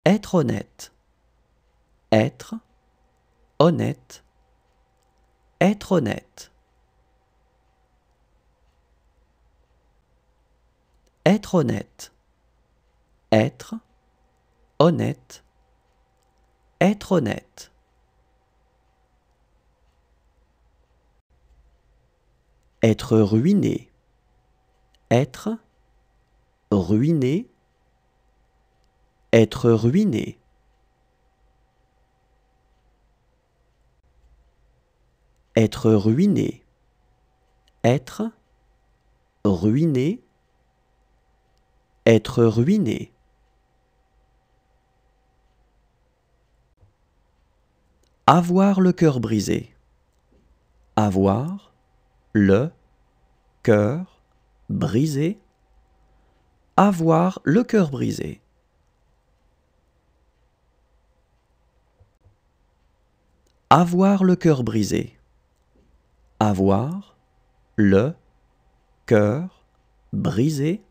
Être honnête. Être honnête. Être honnête. Être honnête. Être honnête. Être honnête. Être ruiné. Être ruiné. Être ruiné. Être ruiné. Être ruiné. Être ruiné. Avoir le cœur brisé. Avoir le cœur brisé. Avoir le cœur brisé. Avoir le cœur brisé. Avoir le cœur brisé.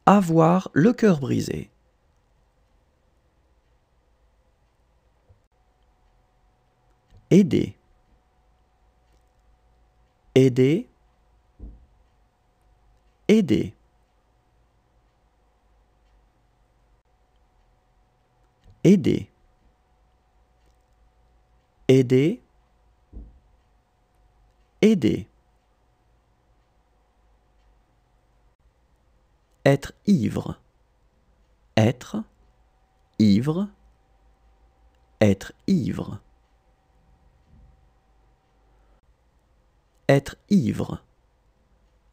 Avoir le cœur brisé. Aider. Aider. Aider. Aider. Aider. Aider. Être ivre. Être ivre. Être ivre. Être ivre.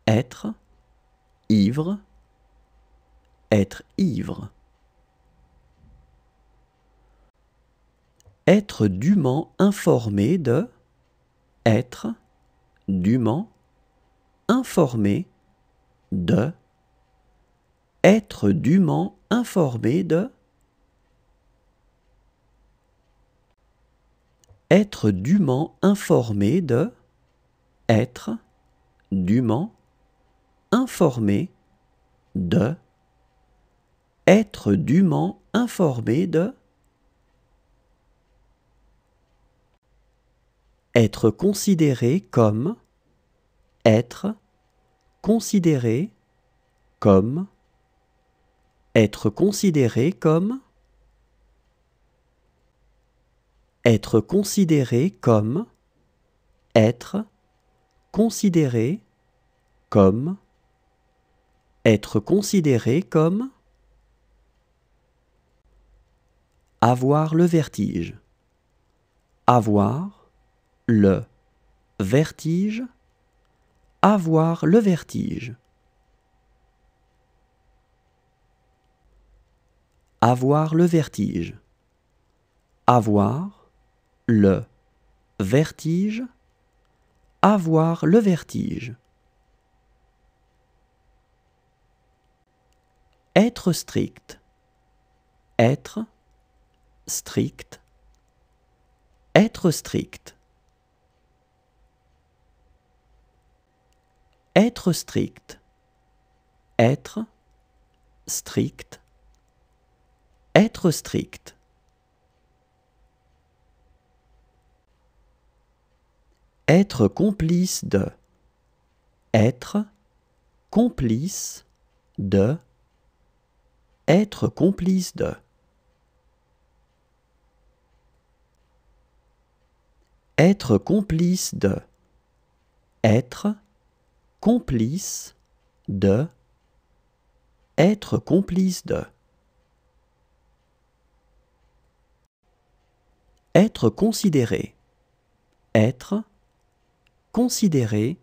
Être ivre. Être ivre. Être dûment informé de. Être dûment informé de. Être dûment informé de. Être dûment informé de. Être dûment informé de. Être dûment informé de. Être considéré comme. Être considéré comme. Être considéré comme. Être considéré comme. Être considéré comme. Être considéré comme. Avoir le vertige. Avoir le vertige. Avoir le vertige. Avoir le vertige. Avoir le vertige. Avoir le vertige. Être strict. Être strict. Être strict. Être strict. Être strict. Être strict. Être complice de. Être complice de. Être complice de. Être complice de. Être complice de. Être complice de. Être considéré. Être considéré.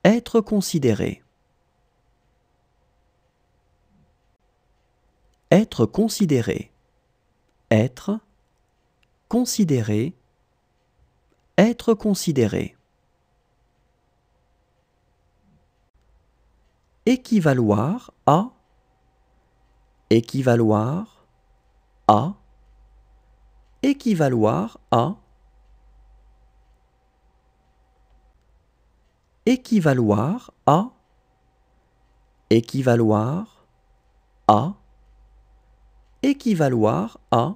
Être considéré. Être considéré. Être considéré. Être considéré. Équivaloir à. Équivaloir à. Équivaloir à. Équivaloir à. Équivaloir à. équivaloir à